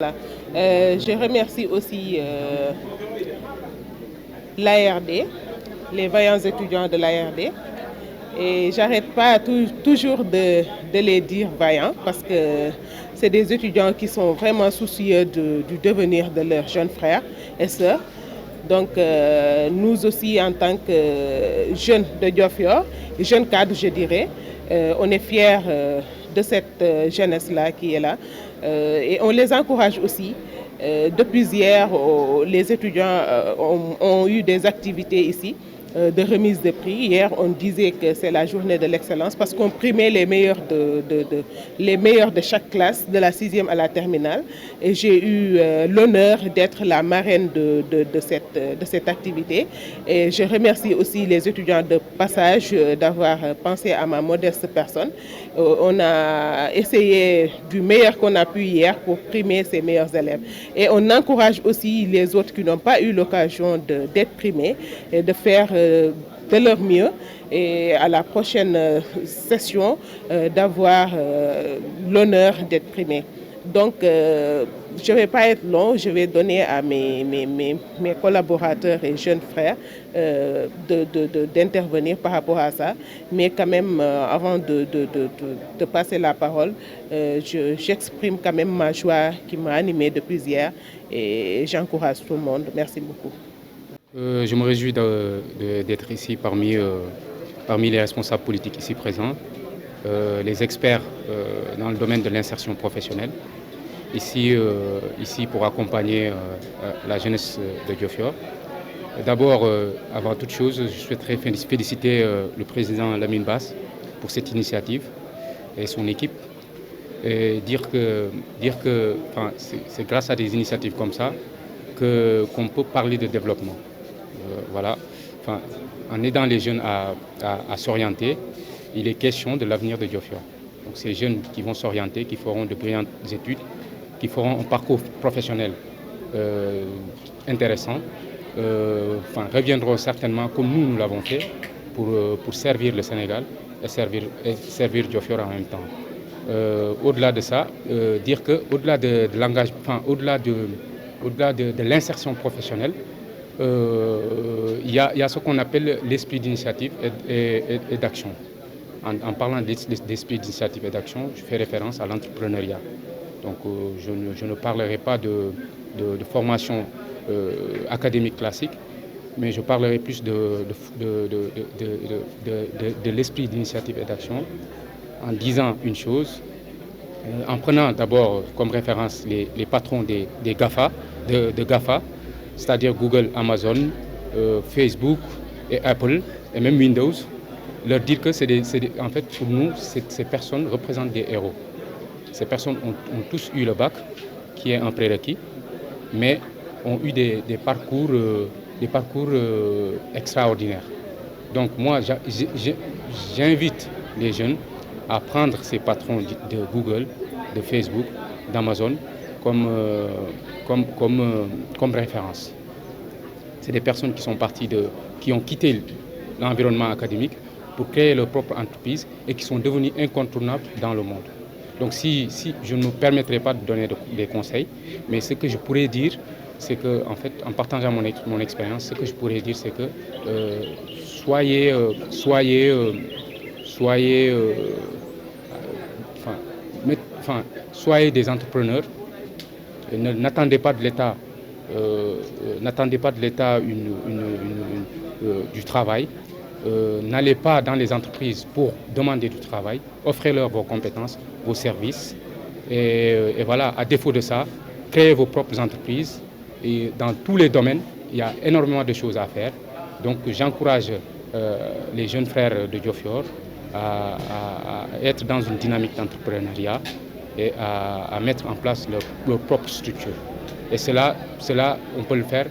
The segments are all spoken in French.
Voilà. Je remercie aussi l'ARD, les vaillants étudiants de l'ARD. Et j'arrête pas toujours de les dire vaillants parce que c'est des étudiants qui sont vraiment soucieux du devenir de leurs jeunes frères et sœurs. Donc nous aussi en tant que jeunes de Diofior, jeunes cadres je dirais, on est fiers de cette jeunesse-là qui est là. Et on les encourage aussi. Depuis hier, les étudiants ont eu des activités ici de remise de prix. Hier, on disait que c'est la journée de l'excellence parce qu'on primait les meilleurs les meilleurs de chaque classe, de la 6e à la terminale. Et j'ai eu l'honneur d'être la marraine de cette activité. Et je remercie aussi les étudiants de passage d'avoir pensé à ma modeste personne. On a essayé du meilleur qu'on a pu hier pour primer ces meilleurs élèves. Et on encourage aussi les autres qui n'ont pas eu l'occasion d'être primés et de faire de leur mieux et à la prochaine session d'avoir l'honneur d'être primés. Donc, je ne vais pas être long, je vais donner à mes collaborateurs et jeunes frères d'intervenir par rapport à ça. Mais quand même, avant de passer la parole, j'exprime quand même ma joie qui m'a animée depuis hier et j'encourage tout le monde. Merci beaucoup. Je me réjouis d'être ici parmi les responsables politiques ici présents, les experts dans le domaine de l'insertion professionnelle, ici pour accompagner la jeunesse de Diofior. D'abord, avant toute chose, je souhaiterais féliciter le président Lamine Basse pour cette initiative et son équipe. Et dire que c'est grâce à des initiatives comme ça qu'on peut parler de développement. Voilà. En aidant les jeunes à s'orienter, il est question de l'avenir de Diofior. Donc ces jeunes qui vont s'orienter, qui feront de brillantes études, qui feront un parcours professionnel intéressant, reviendront certainement comme nous l'avons fait pour servir le Sénégal et servir Diofior en même temps. Au-delà de ça, dire qu'au-delà de l'engagement, au-delà de l'insertion professionnelle, il y a ce qu'on appelle l'esprit d'initiative et d'action. En parlant d'esprit d'initiative et d'action, je fais référence à l'entrepreneuriat. Donc je ne parlerai pas de formation académique classique, mais je parlerai plus de l'esprit d'initiative et d'action en disant une chose, en prenant d'abord comme référence les patrons des GAFA, de GAFA, c'est-à-dire Google, Amazon, Facebook et Apple, et même Windows, leur dire que en fait, pour nous, ces personnes représentent des héros. Ces personnes ont tous eu le bac, qui est un prérequis, mais ont eu des parcours extraordinaires. Donc moi, j'invite les jeunes à prendre ces patrons de Google, de Facebook, d'Amazon comme référence. C'est des personnes qui sont qui ont quitté l'environnement académique pour créer leur propre entreprise et qui sont devenues incontournables dans le monde. Donc si je ne me permettrai pas de donner des conseils, mais ce que je pourrais dire, c'est que, en fait, en partageant mon expérience, ce que je pourrais dire, c'est que soyez des entrepreneurs. N'attendez pas de l'État, du travail. N'allez pas dans les entreprises pour demander du travail. Offrez-leur vos compétences, vos services. Et voilà, à défaut de ça, créez vos propres entreprises. Et dans tous les domaines, il y a énormément de choses à faire. Donc j'encourage les jeunes frères de Diofior à être dans une dynamique d'entrepreneuriat et à mettre en place leur propre structure. Et cela, on peut le faire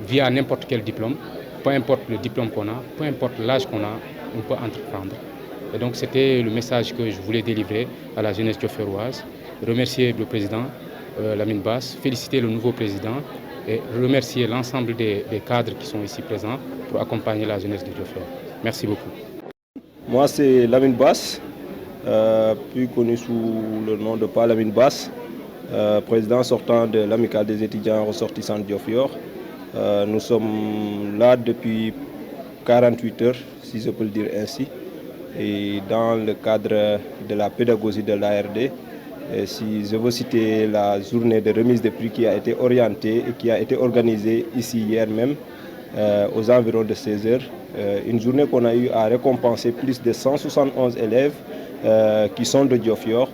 via n'importe quel diplôme, peu importe le diplôme qu'on a, peu importe l'âge qu'on a, on peut entreprendre. Et donc c'était le message que je voulais délivrer à la jeunesse diofioroise. Remercier le président Lamine Basse, féliciter le nouveau président et remercier l'ensemble des cadres qui sont ici présents pour accompagner la jeunesse de Diofior. Merci beaucoup. Moi c'est Lamine Basse, plus connu sous le nom de Pa Lamine Basse. président sortant de l'amicale des étudiants ressortissants de Diofior. Nous sommes là depuis 48 heures, si je peux le dire ainsi, et dans le cadre de la pédagogie de l'ARD. Si je veux citer la journée de remise de prix qui a été orientée et qui a été organisée ici hier même, aux environs de 16 heures. Une journée qu'on a eu à récompenser plus de 171 élèves qui sont de Diofior,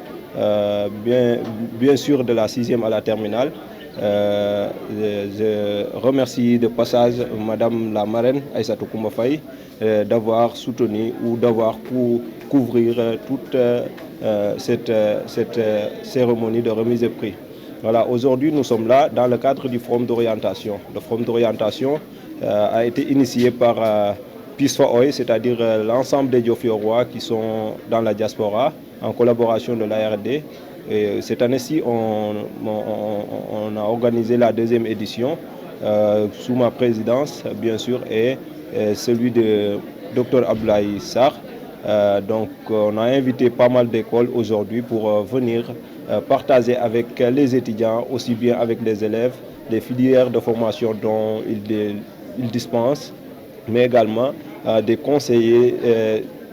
bien sûr de la 6e à la terminale. Je remercie de passage Madame la marraine Aïssatou Koumba Faye d'avoir soutenu ou d'avoir couvrir toute cette cérémonie de remise de prix. Voilà, aujourd'hui nous sommes là dans le cadre du forum d'orientation. Le forum d'orientation a été initié par Peace for Oil, c'est-à-dire l'ensemble des Diofiorois qui sont dans la diaspora en collaboration de l'ARD. Et cette année-ci, on a organisé la 2e édition sous ma présidence, bien sûr, et celui de Dr Abdoulaye Sarr. Donc, on a invité pas mal d'écoles aujourd'hui pour venir partager avec les étudiants, aussi bien avec les élèves, les filières de formation dont ils dispensent, mais également des conseillers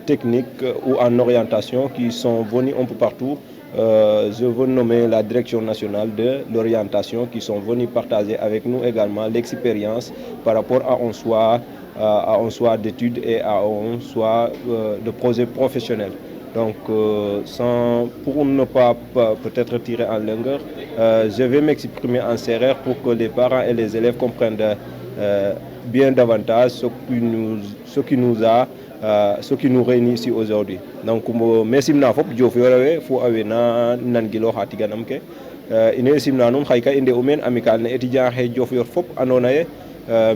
techniques ou en orientation qui sont venus un peu partout. Je veux nommer la direction nationale de l'orientation qui sont venus partager avec nous également l'expérience par rapport à un choix d'études et à un choix de projet professionnel. Donc, pour ne pas peut-être tirer en longueur, je vais m'exprimer en sérère pour que les parents et les élèves comprennent bien davantage ce qui nous réunit ici aujourd'hui. Donc, merci à vous pour nangilo hatiganam ke ine simna nun khayka inde umen amical ne étudiant he Diofior fop andonaye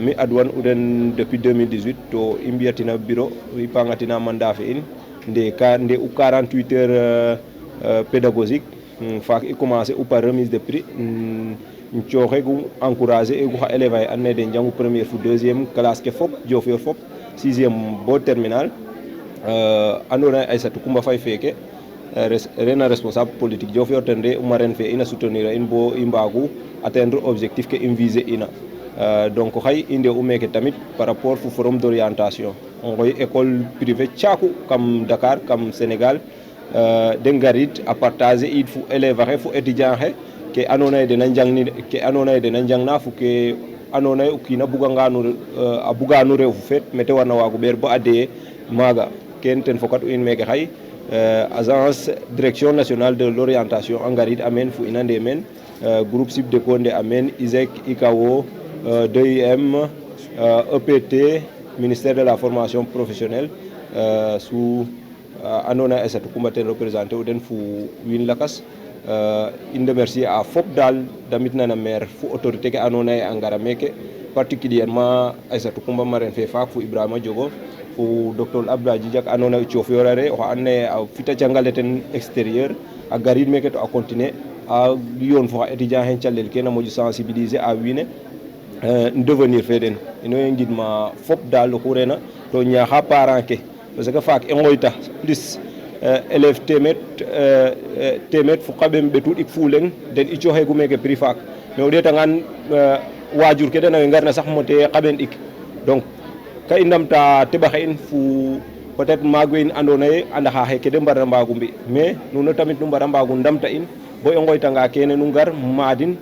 mi adwan uden depuis 2018 to imbiatina bureau ipangatina mandat fe in nde u 48 heures pédagogique fak i commencé ou par remise de prix cooxe gu encourager egu xa élèves ay andona ye den jangu première fu 2e classe ke fop Diofior fop 6e bo terminal andona ye Aïssatou Koumba Faye feke rena responsable politique Diofior ten re marraine fe ina soutenir in bo i mbagu atteindre objectif ke i viser ina. Donc xay i nde'u meke tamit par rapport fu forum d'orientation on ngoy école privée Thiakou kam Dakar kam Sénégal de ngarit a partager it fu élève xe fu étudiant xe ke andona ye dena njangna fu ke andona ye o kiina a buganu rew fu feet mete warna waago ɓeer bo a deye maaga ken ten fokat u in meke xay agence direction nationale de l'orientation a ngarid a meen fu ina nde meen groupe SIPDECO nde a meen ISEC ICAO DIM EPT ministère de la formation professionnelle sous andona ye Aïssatou Koumba ten représenté u den fu wiin lakas in remercie a fop dal damit nana maire fu autorité ke andona ye a ngara meke particulièrement Aïssatou Koumba marraine fe faak fu Ibrahima Diogo fu docteur Abdoulaye Djidiack andona ye Diofior are oxa andona ye a fita jangale ten extérieur a garid meke to a continuer a yoon fo xa étudiant xe calel ke na moƴo sensibiliser a wiin we devenir fe den ino ye ngidma fop dal oxu rena to ñaaxa parent ke parce que faak i ngoyta plus élève temet fu qaɓem ɓetu ɗik fu leng den i cooxegu meke prix faak mais o ɗeetangan waajur ke den a ngarna sax mote qaɓen ɗik donc ka i ndamta teɓaxe in fu peut-être maag we in andona ye a ndaxa xeke de mbarna mbaagu mbi mais nuno tamit nu mbara mbaagu ndamta in bo i ngoytanga kene nu ngar maadin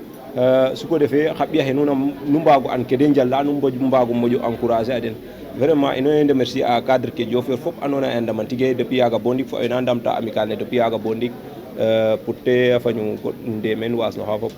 su ko defee xa ɓiya xe nu mbaagu an ke de njala nu mbaagu moƴo encourager a den vraiment ino ye remercier a cadre ke Diofior fop andona ye a ndaman tige depuis yaaga bo ndik fo ena ndamta amical ne depuis yaaga bo ndik pour te a fañu nde meen waasnoxa fop